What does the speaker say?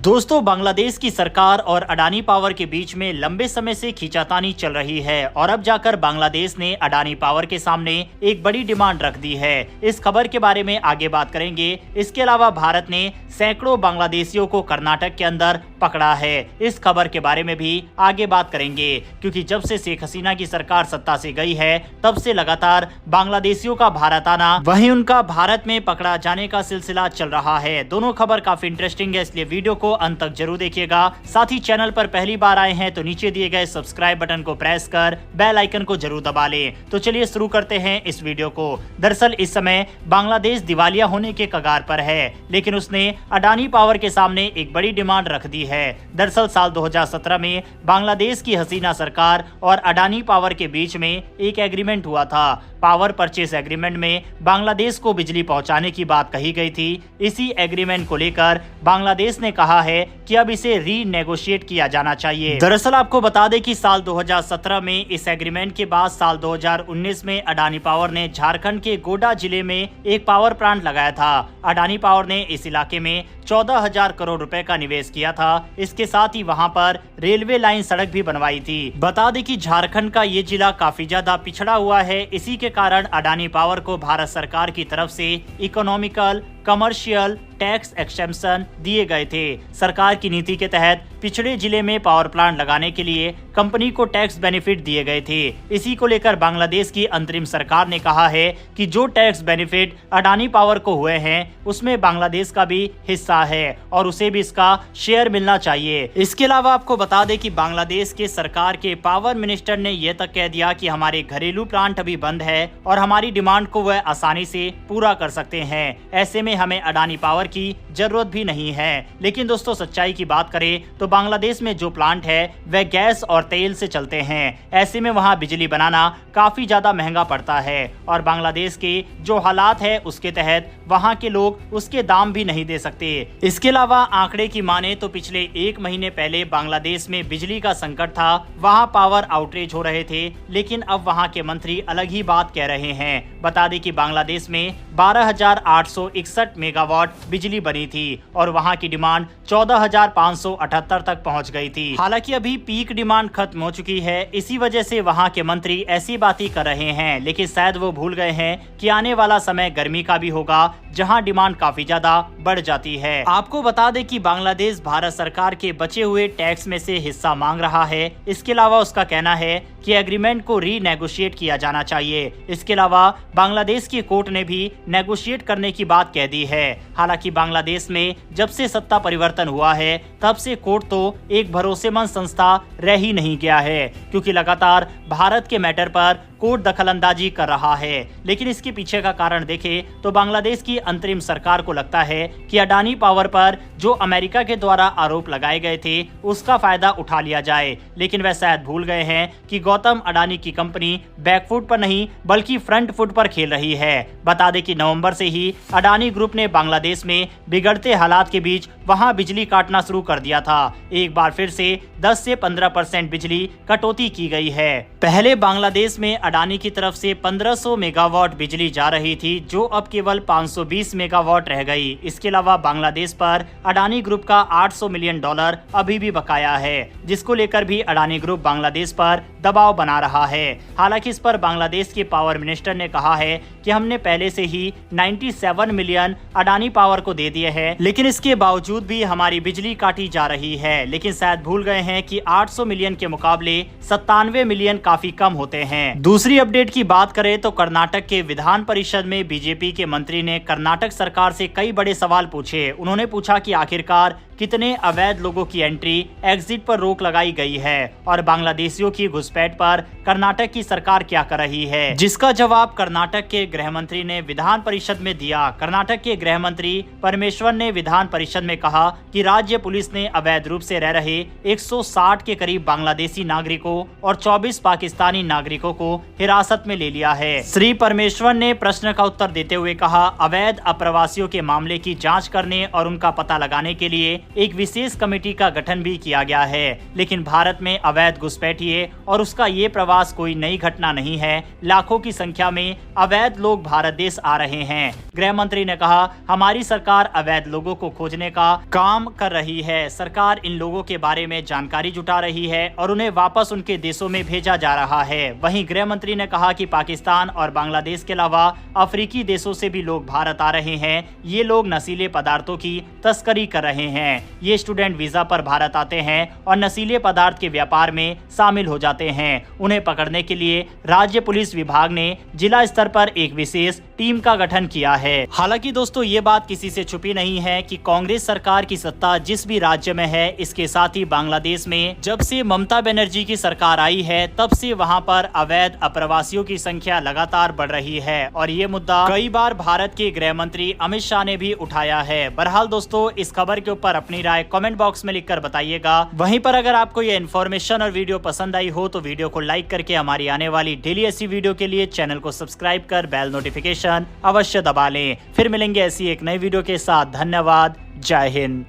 दोस्तों, बांग्लादेश की सरकार और अडानी पावर के बीच में लंबे समय से खींचातानी चल रही है और अब जाकर बांग्लादेश ने अडानी पावर के सामने एक बड़ी डिमांड रख दी है। इस खबर के बारे में आगे बात करेंगे। इसके अलावा भारत ने सैकड़ों बांग्लादेशियों को कर्नाटक के अंदर पकड़ा है। इस खबर के बारे में भी आगे बात करेंगे, क्योंकि जब से शेख हसीना की सरकार सत्ता से गई है तब से लगातार बांग्लादेशियों का भारत आना, वहीं उनका भारत में पकड़ा जाने का सिलसिला चल रहा है। दोनों खबर काफी इंटरेस्टिंग है, इसलिए वीडियो को अंत तक जरूर देखिएगा। साथ ही चैनल पर पहली बार आए हैं तो नीचे दिए गए सब्सक्राइब बटन को प्रेस कर बेल आइकन को जरूर दबा लें। तो चलिए शुरू करते हैं इस वीडियो को। दरअसल इस समय बांग्लादेश दिवालिया होने के कगार पर है, लेकिन उसने अडानी पावर के सामने एक बड़ी डिमांड रख दी है। दरअसल साल 2017 में बांग्लादेश की हसीना सरकार और अडानी पावर के बीच में एक एग्रीमेंट हुआ था। पावर परचेस एग्रीमेंट में बांग्लादेश को बिजली पहुंचाने की बात कही गई थी। इसी एग्रीमेंट को लेकर बांग्लादेश ने कहा है कि अब इसे रीनेगोशिएट किया जाना चाहिए। दरअसल आपको बता दें कि साल 2017 में इस एग्रीमेंट के बाद साल 2019 में अडानी पावर ने झारखंड के गोड्डा जिले में एक पावर प्लांट लगाया था। अडानी पावर ने इस इलाके में 14,000 करोड़ रुपए का निवेश किया था। इसके साथ ही वहां पर रेलवे लाइन सड़क भी बनवाई थी। बता दें कि झारखंड का ये जिला काफी ज्यादा पिछड़ा हुआ है। इसी के कारण अडानी पावर को भारत सरकार की तरफ से इकोनॉमिकल, कमर्शियल टैक्स एक्सेम्पशन दिए गए थे। सरकार की नीति के तहत पिछड़े जिले में पावर प्लांट लगाने के लिए कंपनी को टैक्स बेनिफिट दिए गए थे। इसी को लेकर बांग्लादेश की अंतरिम सरकार ने कहा है कि जो टैक्स बेनिफिट अडानी पावर को हुए हैं उसमें बांग्लादेश का भी हिस्सा है और उसे भी इसका शेयर मिलना चाहिए। इसके अलावा आपको बता दें कि बांग्लादेश के सरकार के पावर मिनिस्टर ने यह तक कह दिया कि हमारे घरेलू प्लांट अभी बंद है और हमारी डिमांड को वह आसानी से पूरा कर सकते हैं। ऐसे में हमें अडानी पावर की जरूरत भी नहीं है। लेकिन दोस्तों, सच्चाई की बात करें तो बांग्लादेश में जो प्लांट है वह गैस और तेल से चलते हैं। ऐसे में वहां बिजली बनाना काफी ज्यादा महंगा पड़ता है और बांग्लादेश के जो हालात है उसके तहत वहां के लोग उसके दाम भी नहीं दे सकते। इसके अलावा आंकड़े की माने तो पिछले एक महीने पहले बांग्लादेश में बिजली का संकट था, वहां पावर आउटरेज हो रहे थे, लेकिन अब वहां के मंत्री अलग ही बात कह रहे हैं। बता दें कि बांग्लादेश में 12,861 मेगावाट बिजली बनी थी और वहां की डिमांड 14,578 तक पहुंच गई थी। हालांकि अभी पीक डिमांड खत्म हो चुकी है, इसी वजह से वहां के मंत्री ऐसी बातें कर रहे हैं, लेकिन शायद वो भूल गए हैं कि आने वाला समय गर्मी का भी होगा जहां डिमांड काफी ज्यादा बढ़ जाती है। आपको बता दें कि बांग्लादेश भारत सरकार के बचे हुए टैक्स में से हिस्सा मांग रहा है। इसके अलावा उसका कहना है कि एग्रीमेंट को रीनेगोशिएट किया जाना चाहिए। इसके अलावा बांग्लादेश की कोर्ट ने भी नेगोशिएट करने की बात कह दी है। हालांकि बांग्लादेश में जब से सत्ता परिवर्तन हुआ है तब से कोर्ट तो एक भरोसेमंद संस्था रह ही नहीं गया है, क्योंकि लगातार भारत के मैटर पर कोर्ट दखलंदाजी कर रहा है। लेकिन इसके पीछे का कारण देखें तो बांग्लादेश की अंतरिम सरकार को लगता है कि अडानी पावर पर जो अमेरिका के द्वारा आरोप लगाए गए थे उसका फायदा उठा लिया जाए। लेकिन वह शायद भूल गए हैं कि गौतम अडानी की कंपनी बैकफुट पर नहीं बल्कि फ्रंट फुट पर खेल रही है। बता दें कि नवंबर से ही अडानी ग्रुप ने बांग्लादेश में बिगड़ते हालात के बीच वहां बिजली काटना शुरू कर दिया था। एक बार फिर से 10 से 15% बिजली कटौती की गई है। पहले बांग्लादेश में अडानी की तरफ से 1500 मेगावाट बिजली जा रही थी, जो अब केवल 520 मेगावाट रह गई। इसके अलावा बांग्लादेश पर अडानी ग्रुप का $800 मिलियन अभी भी बकाया है, जिसको लेकर भी अडानी ग्रुप बांग्लादेश पर दबाव बना रहा है। हालांकि इस पर बांग्लादेश के पावर मिनिस्टर ने कहा है कि हमने पहले से ही 97 मिलियन अडानी पावर को दे दिए हैं, लेकिन इसके बावजूद भी हमारी बिजली काटी जा रही है। लेकिन शायद भूल गए हैं कि 800 मिलियन के मुकाबले 97 मिलियन काफी कम होते हैं। दूसरी अपडेट की बात करें तो कर्नाटक के विधान परिषद में बीजेपी के मंत्री ने कर्नाटक सरकार से कई बड़े सवाल पूछे। उन्होंने पूछा कि आखिरकार कितने अवैध लोगों की एंट्री एग्जिट पर रोक लगाई गई है और बांग्लादेशियों की घुसपैठ पर कर्नाटक की सरकार क्या कर रही है, जिसका जवाब कर्नाटक के गृह मंत्री ने विधान परिषद में दिया। कर्नाटक के गृह मंत्री परमेश्वर ने विधान परिषद में कहा कि राज्य पुलिस ने अवैध रूप से रह रहे 160 के करीब बांग्लादेशी नागरिकों और 24 पाकिस्तानी नागरिकों को हिरासत में ले लिया है। श्री परमेश्वर ने प्रश्न का उत्तर देते हुए कहा, अवैध अप्रवासियों के मामले की जाँच करने और उनका पता लगाने के लिए एक विशेष कमेटी का गठन भी किया गया है। लेकिन भारत में अवैध घुसपैठिए और उसका ये प्रवास कोई नई घटना नहीं है। लाखों की संख्या में अवैध लोग भारत देश आ रहे हैं। गृह मंत्री ने कहा, हमारी सरकार अवैध लोगों को खोजने का काम कर रही है। सरकार इन लोगों के बारे में जानकारी जुटा रही है और उन्हें वापस उनके देशों में भेजा जा रहा है। वहीं गृह मंत्री ने कहा कि पाकिस्तान और बांग्लादेश के अलावा अफ्रीकी देशों से भी लोग भारत आ रहे हैं। ये लोग नशीले पदार्थों की तस्करी कर रहे हैं। ये स्टूडेंट वीजा पर भारत आते हैं और नशीले पदार्थ के व्यापार में शामिल हो जाते हैं। उन्हें पकड़ने के लिए राज्य पुलिस विभाग ने जिला स्तर पर एक विशेष टीम का गठन किया है। हालांकि दोस्तों, ये बात किसी से छुपी नहीं है कि कांग्रेस सरकार की सत्ता जिस भी राज्य में है, इसके साथ ही बांग्लादेश में जब से ममता बनर्जी की सरकार आई है, तब से वहां पर अवैध अप्रवासियों की संख्या लगातार बढ़ रही है और ये मुद्दा कई बार भारत के गृह मंत्री अमित शाह ने भी उठाया है। बहरहाल दोस्तों, इस खबर के ऊपर अपनी राय कमेंट बॉक्स में लिखकर बताइएगा। वहीं पर अगर आपको ये इन्फॉर्मेशन और वीडियो पसंद आई हो तो वीडियो को लाइक करके हमारी आने वाली डेली ऐसी वीडियो के लिए चैनल को सब्सक्राइब कर बेल नोटिफिकेशन अवश्य दबा लें। फिर मिलेंगे ऐसी एक नई वीडियो के साथ। धन्यवाद। जय हिंद।